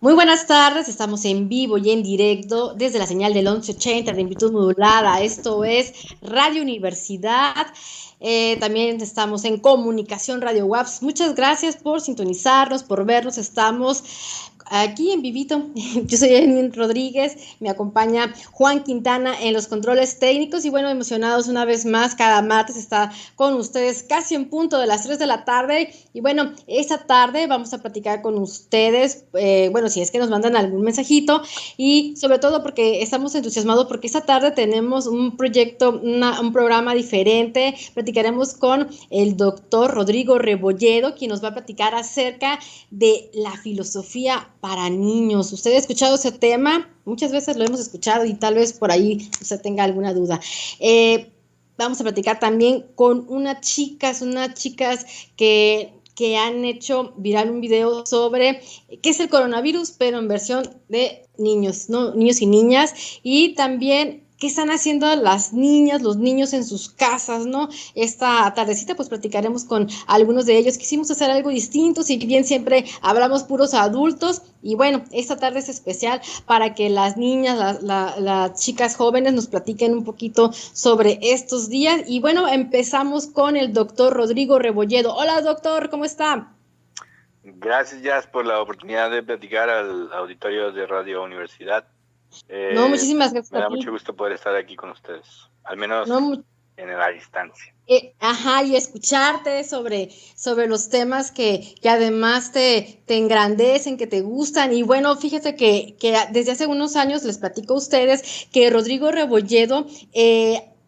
Muy buenas tardes, estamos en vivo y en directo desde la señal del 1180 de amplitud modulada. Esto es Radio Universidad. También estamos en Comunicación Radio WAPS. Muchas gracias por sintonizarnos, por vernos. Estamos aquí en vivito. Yo soy Enin Rodríguez, me acompaña Juan Quintana en los controles técnicos y bueno, emocionados una vez más, cada martes está con ustedes casi en punto de las 3 de la tarde y bueno, esta tarde vamos a platicar con ustedes, bueno, si es que nos mandan algún mensajito y sobre todo porque estamos entusiasmados porque esta tarde tenemos un proyecto, un programa diferente, platicaremos con el doctor Rodrigo Rebolledo, quien nos va a platicar acerca de la filosofía para niños. ¿Usted ha escuchado ese tema? Muchas veces lo hemos escuchado y tal vez por ahí usted tenga alguna duda. Vamos a platicar también con unas chicas que han hecho viral un video sobre qué es el coronavirus, pero en versión de niños, ¿no? Niños y niñas, y también qué están haciendo las niñas, los niños en sus casas, ¿no? Esta tardecita pues platicaremos con algunos de ellos. Quisimos hacer algo distinto, si bien siempre hablamos puros adultos, y bueno, esta tarde es especial para que las niñas, las chicas jóvenes nos platiquen un poquito sobre estos días. Y bueno, empezamos con el doctor Rodrigo Rebolledo. Hola doctor, ¿cómo está? Gracias, Jazz, por la oportunidad de platicar al auditorio de Radio Universidad. No, muchísimas gracias Me da a ti. mucho gusto poder estar aquí con ustedes, al menos No, en la distancia. Ajá, y escucharte sobre los temas que además te engrandecen, que te gustan. Y bueno, fíjate que desde hace unos años les platico a ustedes que Rodrigo Rebolledo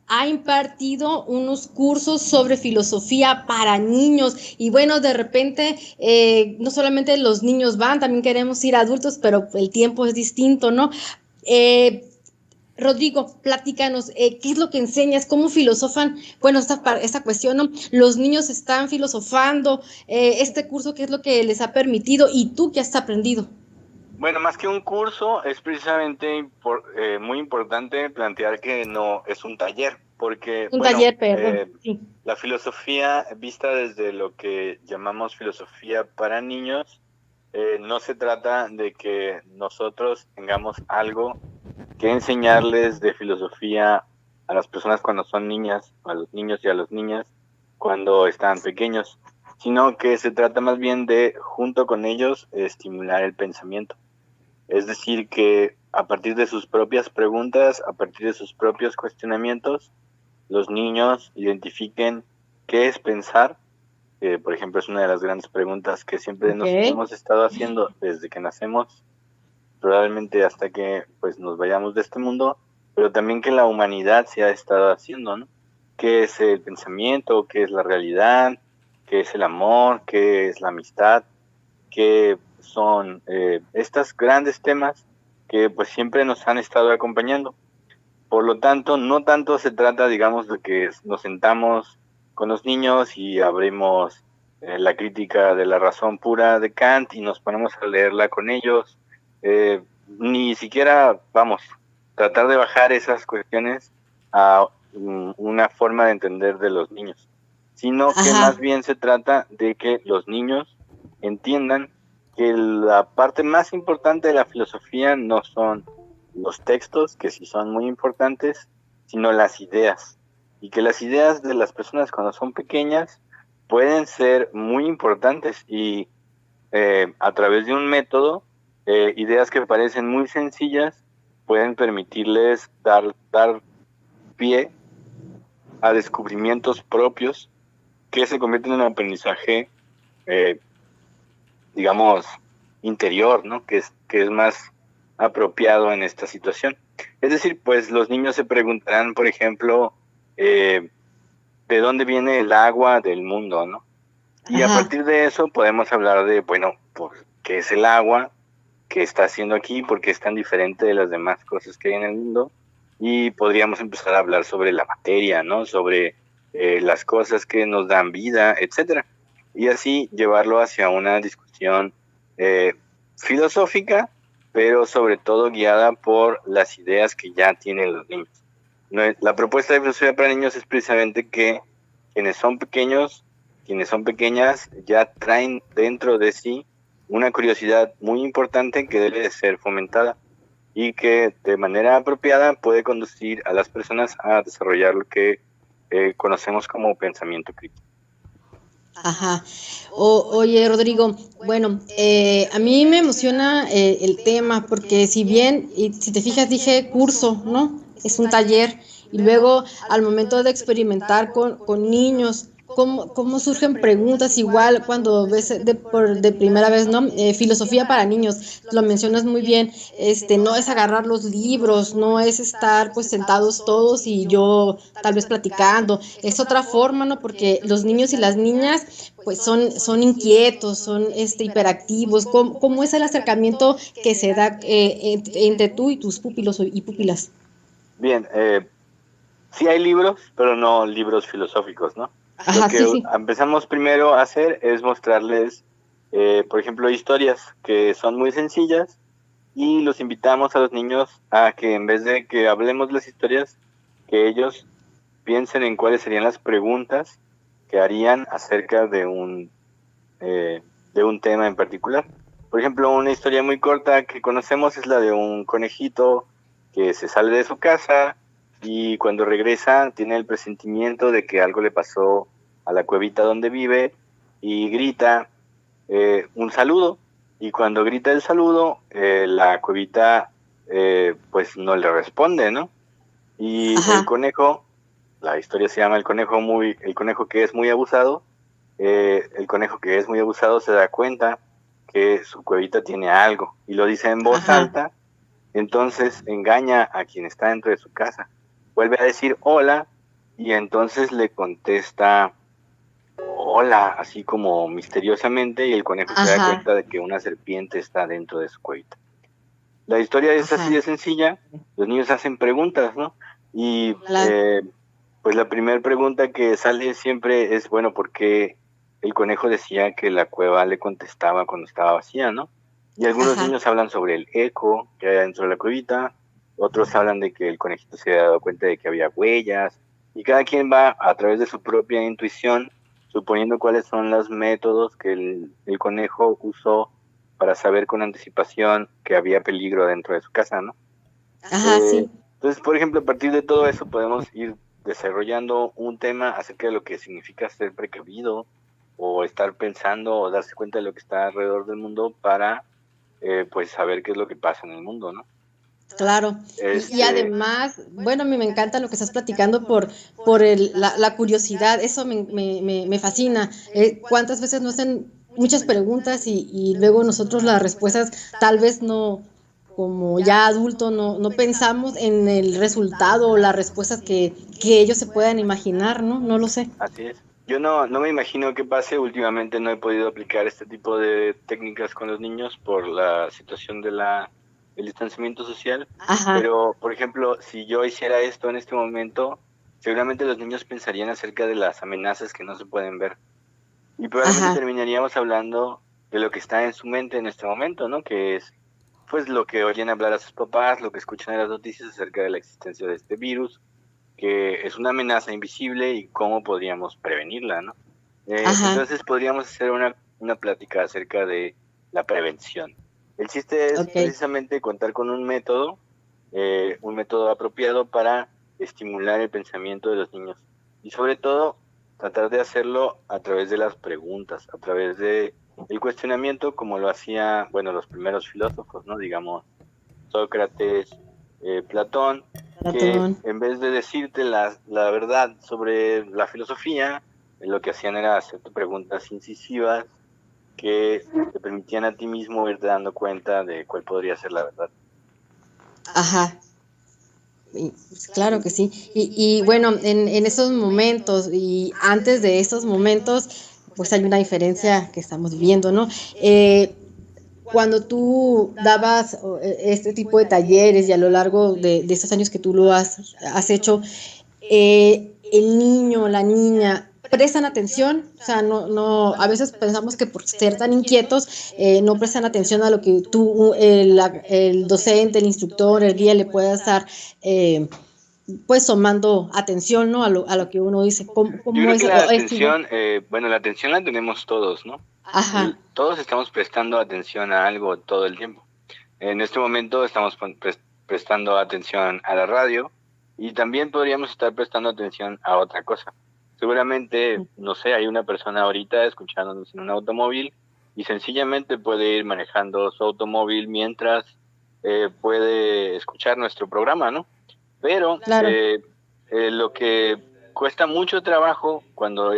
ha impartido unos cursos sobre filosofía para niños. Y bueno, de repente, no solamente los niños van, también queremos ir adultos, pero el tiempo es distinto, ¿no? Eh, Rodrigo, platícanos, ¿qué es lo que enseñas? ¿Cómo filosofan? Bueno, esta cuestión, ¿no? Los niños están filosofando, este curso, ¿qué es lo que les ha permitido? ¿Y tú qué has aprendido? Bueno, más que un curso, es precisamente muy importante plantear que no es un taller, porque, Un taller, perdón. Sí. la filosofía vista desde lo que llamamos filosofía para niños, no se trata de que nosotros tengamos algo que enseñarles de filosofía a las personas cuando son niñas, a los niños y a las niñas cuando están pequeños, sino que se trata más bien de, junto con ellos, estimular el pensamiento. Es decir, que a partir de sus propias preguntas, a partir de sus propios cuestionamientos, los niños identifiquen qué es pensar. Por ejemplo, es una de las grandes preguntas que siempre nos hemos estado haciendo desde que nacemos, probablemente hasta que pues nos vayamos de este mundo, pero también que la humanidad se ha estado haciendo, ¿no? ¿Qué es el pensamiento? ¿Qué es la realidad? ¿Qué es el amor? ¿Qué es la amistad? ¿Qué son estos grandes temas que pues siempre nos han estado acompañando? Por lo tanto, no tanto se trata, digamos, de que nos sentamos con los niños y abrimos la crítica de la razón pura de Kant y nos ponemos a leerla con ellos. Ni siquiera, vamos, tratar de bajar esas cuestiones a una forma de entender de los niños, sino que más bien se trata de que los niños entiendan que la parte más importante de la filosofía no son los textos, que sí son muy importantes, sino las ideas. Y que las ideas de las personas cuando son pequeñas pueden ser muy importantes y a través de un método, ideas que parecen muy sencillas pueden permitirles dar pie a descubrimientos propios que se convierten en un aprendizaje, digamos, interior, ¿no? Que es más apropiado en esta situación. Es decir, pues los niños se preguntarán, por ejemplo, ¿de dónde viene el agua del mundo, no? Y a partir de eso podemos hablar de, bueno, pues, ¿qué es el agua? ¿Qué está haciendo aquí? ¿Por qué es tan diferente de las demás cosas que hay en el mundo? Y podríamos empezar a hablar sobre la materia, ¿no? Sobre las cosas que nos dan vida, etcétera. Y así llevarlo hacia una discusión filosófica, pero sobre todo guiada por las ideas que ya tienen los niños. La propuesta de filosofía para niños es precisamente que quienes son pequeños, quienes son pequeñas, ya traen dentro de sí una curiosidad muy importante que debe de ser fomentada y que de manera apropiada puede conducir a las personas a desarrollar lo que conocemos como pensamiento crítico. Ajá. Oye, Rodrigo, bueno, a mí me emociona el tema porque si bien, y si te fijas, dije curso, ¿no? Es un taller y luego al momento de experimentar con niños, ¿cómo surgen preguntas igual cuando ves de primera vez, ¿no? Filosofía para niños, lo mencionas muy bien, no es agarrar los libros, no es estar pues sentados todos y yo tal vez platicando, es otra forma, ¿no? Porque los niños y las niñas pues son inquietos, son hiperactivos. ¿Cómo es el acercamiento que se da entre tú y tus pupilos y pupilas? Bien, sí hay libros, pero no libros filosóficos, ¿no? Ajá, Lo que sí, sí. empezamos primero a hacer es mostrarles, por ejemplo, historias que son muy sencillas y los invitamos a los niños a que en vez de que hablemos las historias, que ellos piensen en cuáles serían las preguntas que harían acerca de un tema en particular. Por ejemplo, una historia muy corta que conocemos es la de un conejito que se sale de su casa y cuando regresa tiene el presentimiento de que algo le pasó a la cuevita donde vive y grita un saludo. Y cuando grita el saludo, la cuevita pues no le responde, ¿no? Y Ajá. el conejo, la historia se llama el conejo que es muy abusado. El conejo que es muy abusado se da cuenta que su cuevita tiene algo y lo dice en voz Ajá. alta, entonces engaña a quien está dentro de su casa. Vuelve a decir hola y entonces le contesta hola, así como misteriosamente, y el conejo se da Ajá. cuenta de que una serpiente está dentro de su cuevita. La historia es así Ajá. de sencilla, los niños hacen preguntas, ¿no? Y Claro. pues la primera pregunta que sale siempre es, bueno, ¿por qué el conejo decía que la cueva le contestaba cuando estaba vacía, ¿no? Y algunos Ajá. niños hablan sobre el eco que hay dentro de la cuevita, otros hablan de que el conejito se había dado cuenta de que había huellas, y cada quien va a través de su propia intuición, suponiendo cuáles son los métodos que el conejo usó para saber con anticipación que había peligro dentro de su casa, ¿no? Ajá, sí. Entonces, por ejemplo, a partir de todo eso podemos ir desarrollando un tema acerca de lo que significa ser precavido o estar pensando o darse cuenta de lo que está alrededor del mundo para pues saber qué es lo que pasa en el mundo, ¿no? Claro, y además, bueno, a mí me encanta lo que estás platicando por la curiosidad, eso me fascina. ¿Cuántas veces nos hacen muchas preguntas y luego nosotros las respuestas tal vez no, como ya adulto, no pensamos en el resultado o las respuestas que ellos se puedan imaginar, ¿no? No lo sé. Así es. Yo no me imagino qué pase. Últimamente no he podido aplicar este tipo de técnicas con los niños por la situación del distanciamiento social. Ajá, Pero, por ejemplo, si yo hiciera esto en este momento, seguramente los niños pensarían acerca de las amenazas que no se pueden ver. Y probablemente ajá, terminaríamos hablando de lo que está en su mente en este momento, ¿no? Que es, pues, lo que oyen hablar a sus papás, lo que escuchan en las noticias acerca de la existencia de este virus, que es una amenaza invisible y cómo podríamos prevenirla, ¿no? ajá. Entonces podríamos hacer una plática acerca de la prevención. El chiste es Ok. precisamente contar con un método apropiado para estimular el pensamiento de los niños y sobre todo tratar de hacerlo a través de las preguntas, a través de el cuestionamiento como lo hacía, bueno, los primeros filósofos, ¿no? Digamos, Sócrates, Platón, que Ratón. en vez de decirte la verdad sobre la filosofía, lo que hacían era hacerte preguntas incisivas que te permitían a ti mismo irte dando cuenta de cuál podría ser la verdad. Ajá. Pues claro que sí. Y bueno, en esos momentos y antes de esos momentos, pues hay una diferencia que estamos viendo, ¿no? Cuando tú dabas este tipo de talleres y a lo largo de estos años que tú lo has hecho, el niño, la niña, prestan atención, o sea, a veces pensamos que por ser tan inquietos no prestan atención a lo que tú, el docente, el instructor, el guía le pueda estar pues tomando atención, ¿no? A lo que uno dice, Yo cómo creo es, que la es igual. atención, bueno, la atención la tenemos todos, ¿no? Ajá. Todos estamos prestando atención a algo todo el tiempo. En este momento estamos prestando atención a la radio y también podríamos estar prestando atención a otra cosa. Seguramente, no sé, hay una persona ahorita escuchándonos en un automóvil y sencillamente puede ir manejando su automóvil mientras puede escuchar nuestro programa, ¿no? Pero Claro. lo que cuesta mucho trabajo cuando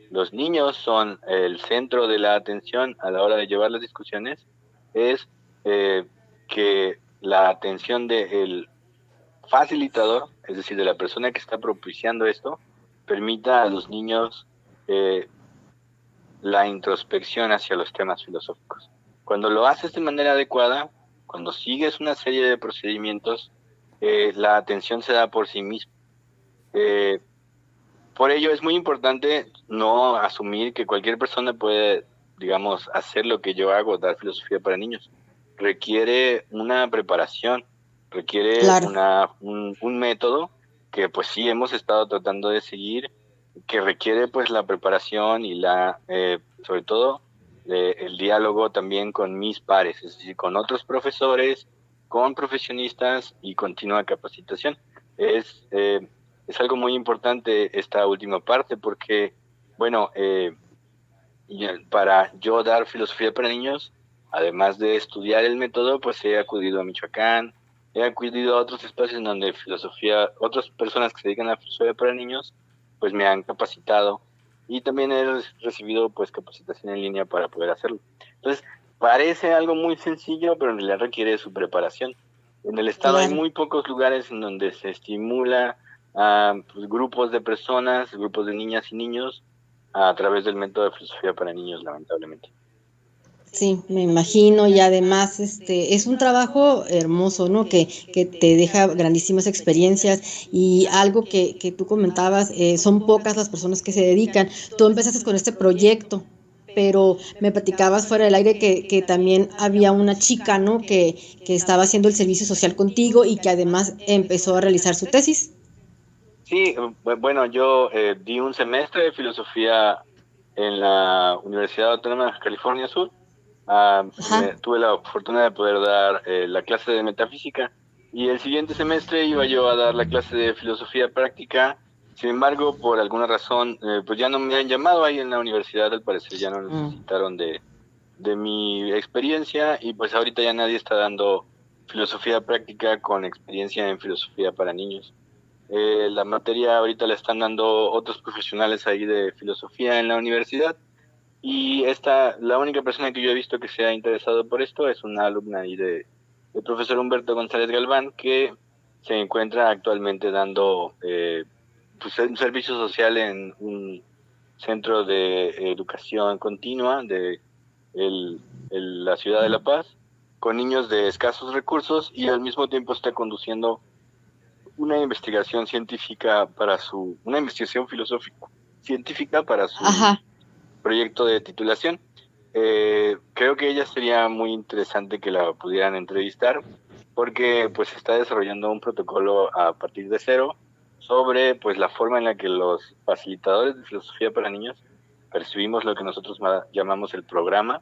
los niños son el centro de la atención a la hora de llevar las discusiones es que la atención del facilitador, es decir, de la persona que está propiciando esto, permita a los niños la introspección hacia los temas filosóficos. Cuando lo haces de manera adecuada, cuando sigues una serie de procedimientos, la atención se da por sí misma. Por ello es muy importante no asumir que cualquier persona puede, digamos, hacer lo que yo hago, dar filosofía para niños. Requiere una preparación, requiere Claro. un método que pues sí hemos estado tratando de seguir, que requiere pues la preparación y sobre todo, el diálogo también con mis pares, es decir, con otros profesores, con profesionistas y continua capacitación. Es, eh, es algo muy importante esta última parte porque, bueno, para yo dar filosofía para niños, además de estudiar el método, pues he acudido a Michoacán, he acudido a otros espacios en donde otras personas que se dedican a la filosofía para niños, pues me han capacitado y también he recibido pues capacitación en línea para poder hacerlo. Entonces, parece algo muy sencillo, pero en realidad requiere su preparación. En el estado hay Claro. muy pocos lugares en donde se estimula a pues, grupos de personas, grupos de niñas y niños a través del método de filosofía para niños, lamentablemente. Sí, me imagino, y además es un trabajo hermoso, ¿no? Que te deja grandísimas experiencias y algo que tú comentabas, son pocas las personas que se dedican. Tú empezaste con este proyecto, pero me platicabas fuera del aire que también había una chica, ¿no? Que estaba haciendo el servicio social contigo y que además empezó a realizar su tesis. Sí, bueno, yo di un semestre de filosofía en la Universidad Autónoma de California Sur. Ajá. Tuve la fortuna de poder dar la clase de metafísica y el siguiente semestre iba yo a dar la clase de filosofía práctica. Sin embargo, por alguna razón, pues ya no me han llamado ahí en la universidad, al parecer ya no Mm. necesitaron de mi experiencia y pues ahorita ya nadie está dando filosofía práctica con experiencia en filosofía para niños. La materia ahorita la están dando otros profesionales ahí de filosofía en la universidad y la única persona que yo he visto que se ha interesado por esto es una alumna ahí del profesor Humberto González Galván que se encuentra actualmente dando pues, un servicio social en un centro de educación continua de la ciudad de La Paz con niños de escasos recursos y al mismo tiempo está conduciendo una investigación científica una investigación filosófica científica para su Ajá. proyecto de titulación. Creo que ella sería muy interesante que la pudieran entrevistar porque pues está desarrollando un protocolo a partir de cero sobre pues la forma en la que los facilitadores de filosofía para niños percibimos lo que nosotros llamamos el programa,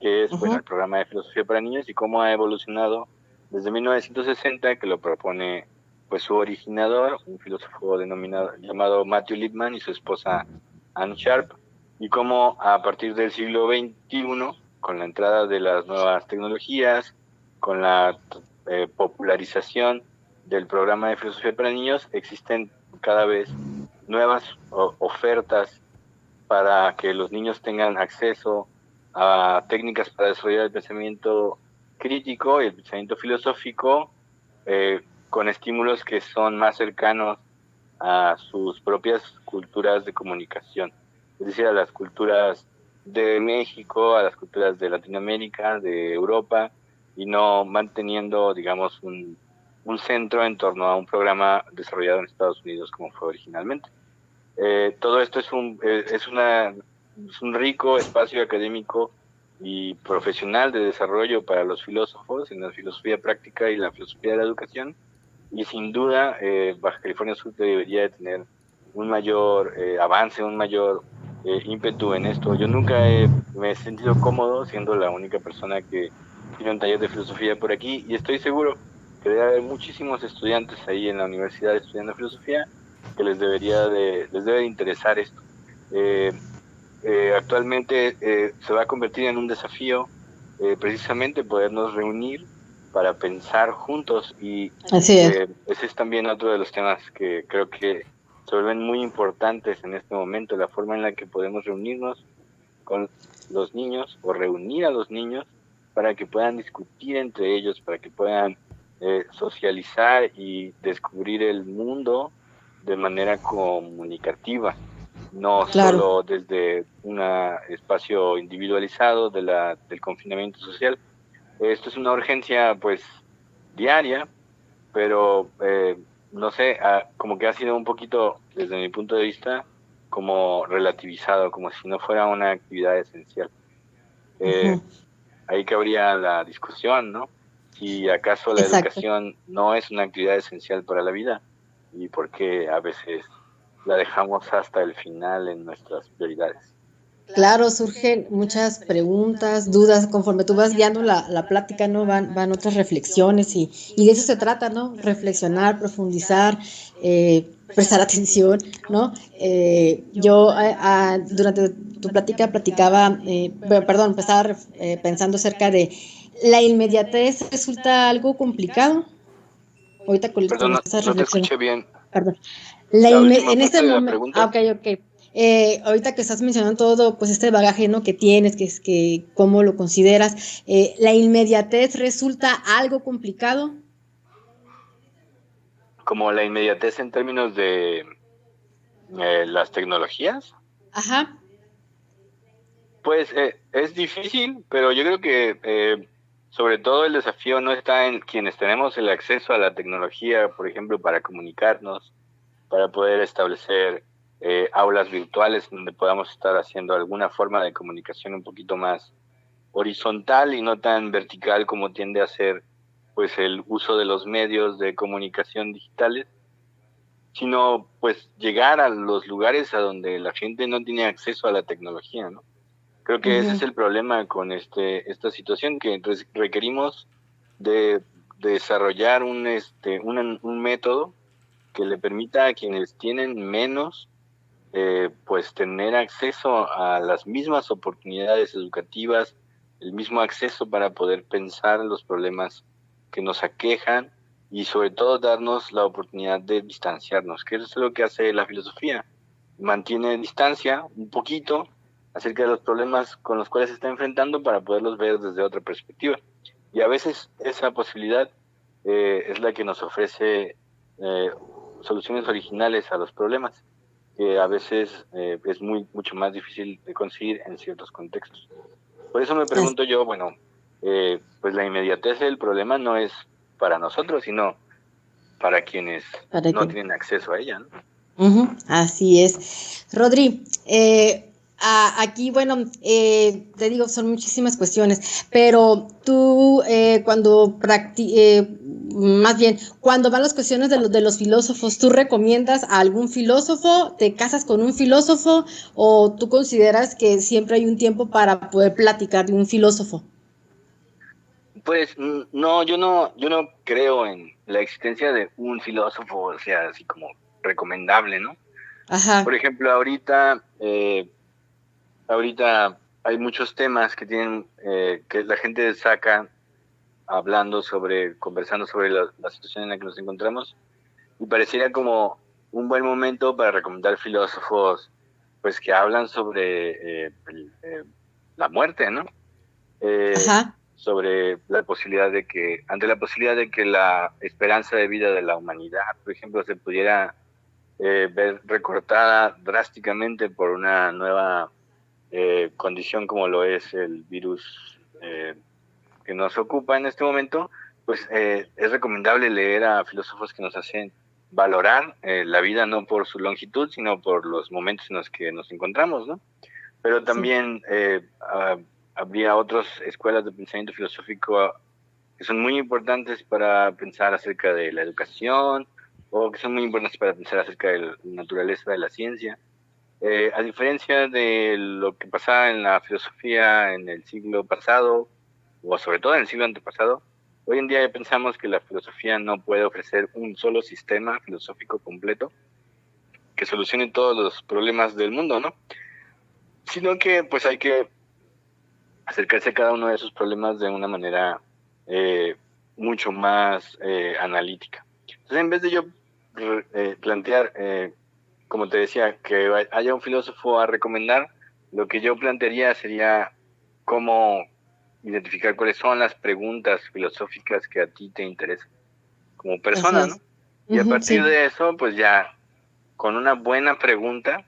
que es bueno Uh-huh. el programa de filosofía para niños y cómo ha evolucionado desde 1960, que lo propone pues su originador, un filósofo llamado Matthew Lipman y su esposa Anne Sharp, y cómo a partir del siglo XXI, con la entrada de las nuevas tecnologías, con la popularización del programa de filosofía para niños, existen cada vez nuevas ofertas para que los niños tengan acceso a técnicas para desarrollar el pensamiento crítico y el pensamiento filosófico con estímulos que son más cercanos a sus propias culturas de comunicación, es decir, a las culturas de México, a las culturas de Latinoamérica, de Europa, y no manteniendo, digamos, un centro en torno a un programa desarrollado en Estados Unidos como fue originalmente. Todo esto es un rico espacio académico y profesional de desarrollo para los filósofos en la filosofía práctica y la filosofía de la educación, y sin duda Baja California Sur debería de tener un mayor avance, un mayor ímpetu en esto. Yo nunca me he sentido cómodo siendo la única persona que tiene un taller de filosofía por aquí, y estoy seguro que debe haber muchísimos estudiantes ahí en la universidad estudiando filosofía que les debe de interesar esto. Actualmente se va a convertir en un desafío precisamente podernos reunir para pensar juntos, y Así es. ese es también otro de los temas que creo que se vuelven muy importantes en este momento, la forma en la que podemos reunirnos con los niños o reunir a los niños para que puedan discutir entre ellos, para que puedan socializar y descubrir el mundo de manera comunicativa, no Claro. solo desde un espacio individualizado del confinamiento social. Esto es una urgencia pues diaria, pero no sé, como que ha sido un poquito, desde mi punto de vista, como relativizado, como si no fuera una actividad esencial. Ahí cabría la discusión, ¿no? Si acaso la Exacto. educación no es una actividad esencial para la vida, y por qué a veces la dejamos hasta el final en nuestras prioridades. Claro, surgen muchas preguntas, dudas, conforme tú vas guiando la plática, ¿no? Van otras reflexiones y de eso se trata, ¿no? Reflexionar, profundizar, prestar atención, ¿no? Yo durante tu plática platicaba, perdón, estaba pensando acerca de la inmediatez resulta algo complicado. Ahorita con Perdón, estas no te reflexiones. escuché bien Perdón. la última En este parte de la momento, pregunta. ok, ok. Ahorita que estás mencionando todo, pues este bagaje, ¿no? Que tienes, que es que cómo lo consideras, la inmediatez resulta algo complicado. Como la inmediatez en términos de las tecnologías. Ajá. Pues es difícil, pero yo creo que sobre todo el desafío no está en quienes tenemos el acceso a la tecnología, por ejemplo, para comunicarnos, para poder establecer aulas virtuales donde podamos estar haciendo alguna forma de comunicación un poquito más horizontal y no tan vertical como tiende a ser pues el uso de los medios de comunicación digitales, sino pues llegar a los lugares a donde la gente no tiene acceso a la tecnología, ¿no? Creo que ese es el problema con esta situación, que requerimos de desarrollar un método que le permita a quienes tienen menos pues tener acceso a las mismas oportunidades educativas, el mismo acceso para poder pensar los problemas que nos aquejan, y sobre todo darnos la oportunidad de distanciarnos, que eso es lo que hace la filosofía. Mantiene distancia un poquito acerca de los problemas con los cuales se está enfrentando para poderlos ver desde otra perspectiva. Y a veces esa posibilidad es la que nos ofrece soluciones originales a los problemas, que a veces es mucho más difícil de conseguir en ciertos contextos. Por eso me pregunto yo, bueno, pues la inmediatez del problema no es para nosotros, sino para quienes no tienen acceso a ella, ¿no? Así es. Rodri, aquí, bueno, te digo, son muchísimas cuestiones, pero tú más bien, cuando van las cuestiones de los filósofos, ¿tú recomiendas a algún filósofo? ¿Te casas con un filósofo? ¿O tú consideras que siempre hay un tiempo para poder platicar de un filósofo? Pues no, yo no creo en la existencia de un filósofo, o sea, así como recomendable, ¿no? Ajá. Por ejemplo, ahorita hay muchos temas que tienen que la gente saca conversando sobre la situación en la que nos encontramos, y pareciera como un buen momento para recomendar filósofos pues que hablan sobre la muerte, ¿no? Ajá. Sobre ante la posibilidad de que la esperanza de vida de la humanidad, por ejemplo, se pudiera ver recortada drásticamente por una nueva condición como lo es el virus que nos ocupa en este momento, pues es recomendable leer a filósofos que nos hacen valorar la vida no por su longitud, sino por los momentos en los que nos encontramos, ¿no? Pero también habría otras escuelas de pensamiento filosófico que son muy importantes para pensar acerca de la educación o que son muy importantes para pensar acerca de la naturaleza de la ciencia. A diferencia de lo que pasaba en la filosofía en el siglo pasado, o sobre todo en el siglo antepasado, hoy en día pensamos que la filosofía no puede ofrecer un solo sistema filosófico completo que solucione todos los problemas del mundo, ¿no? Sino que pues hay que acercarse a cada uno de esos problemas de una manera mucho más analítica. Entonces, en vez de yo plantear, como te decía, que haya un filósofo a recomendar, lo que yo plantearía sería cómo identificar cuáles son las preguntas filosóficas que a ti te interesan como persona, ¿no? Y a partir de eso, pues ya, con una buena pregunta,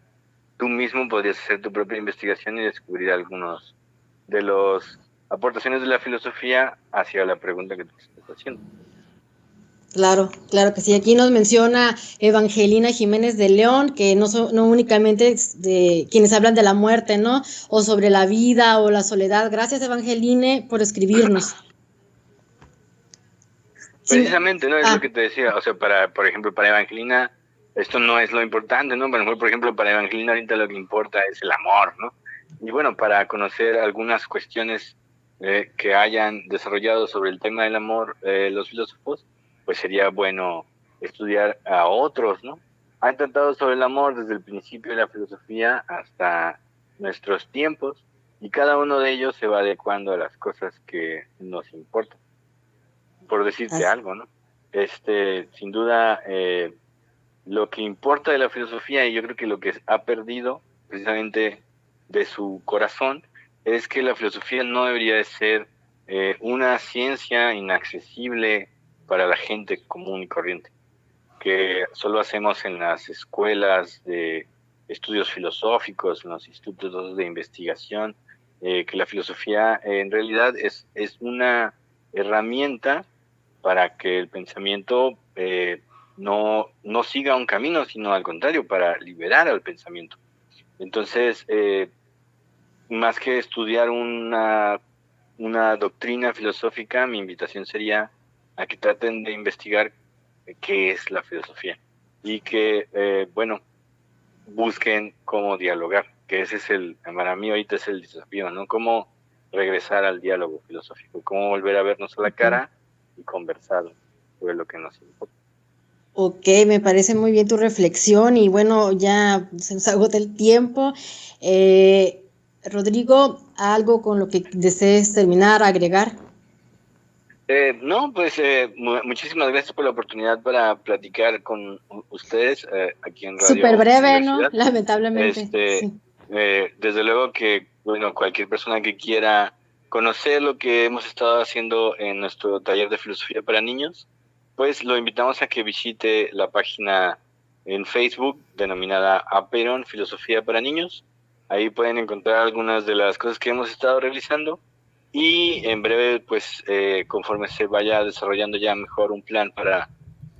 tú mismo podrías hacer tu propia investigación y descubrir algunos de las aportaciones de la filosofía hacia la pregunta que tú estás haciendo. Claro, claro que sí. Aquí nos menciona Evangelina Jiménez de León, que no únicamente de quienes hablan de la muerte, ¿no? O sobre la vida o la soledad. Gracias, Evangeline, por escribirnos. Precisamente, ¿no? Es lo que te decía. O sea, por ejemplo, para Evangelina, esto no es lo importante, ¿no? Por ejemplo, para Evangelina ahorita lo que importa es el amor, ¿no? Y bueno, para conocer algunas cuestiones que hayan desarrollado sobre el tema del amor los filósofos, pues sería bueno estudiar a otros, ¿no? Han tratado sobre el amor desde el principio de la filosofía hasta nuestros tiempos y cada uno de ellos se va adecuando a las cosas que nos importan. Por decirte algo, ¿no? Sin duda, lo que importa de la filosofía, y yo creo que lo que ha perdido precisamente de su corazón, es que la filosofía no debería de ser una ciencia inaccesible para la gente común y corriente, que solo hacemos en las escuelas de estudios filosóficos, en los institutos de investigación, que la filosofía en realidad es una herramienta para que el pensamiento no siga un camino, sino al contrario, para liberar al pensamiento. Entonces, más que estudiar una doctrina filosófica, mi invitación sería a que traten de investigar qué es la filosofía y que, busquen cómo dialogar, que ese es para mí ahorita es el desafío, ¿no? Cómo regresar al diálogo filosófico, cómo volver a vernos a la cara y conversar sobre lo que nos importa. Ok, me parece muy bien tu reflexión y bueno, ya se nos agota el tiempo. Rodrigo, ¿algo con lo que desees terminar, agregar? No, pues muchísimas gracias por la oportunidad para platicar con ustedes aquí en Radio Súper breve, Universidad. ¿no? Lamentablemente. Sí. Desde luego que, bueno, cualquier persona que quiera conocer lo que hemos estado haciendo en nuestro taller de filosofía para niños, pues lo invitamos a que visite la página en Facebook denominada Aperon Filosofía para Niños. Ahí pueden encontrar algunas de las cosas que hemos estado realizando y en breve, pues conforme se vaya desarrollando ya mejor un plan para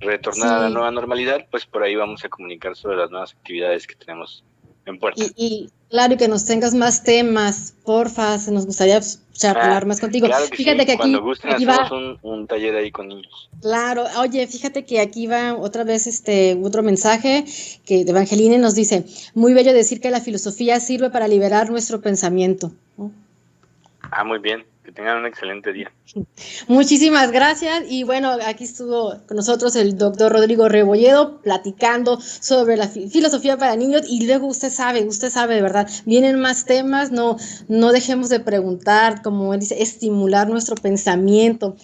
retornar a la nueva normalidad, pues por ahí vamos a comunicar sobre las nuevas actividades que tenemos en puerta. Y claro, y que nos tengas más temas, porfa, nos gustaría charlar más contigo. Claro que fíjate sí, que aquí, cuando gusten hacemos un taller ahí con niños. Claro, oye, fíjate que aquí va otra vez otro mensaje que de Evangeline nos dice, muy bello decir que la filosofía sirve para liberar nuestro pensamiento. Muy bien, que tengan un excelente día. Muchísimas gracias y bueno, aquí estuvo con nosotros el doctor Rodrigo Rebolledo platicando sobre la filosofía para niños y luego usted sabe de verdad, vienen más temas, no dejemos de preguntar, como él dice, estimular nuestro pensamiento.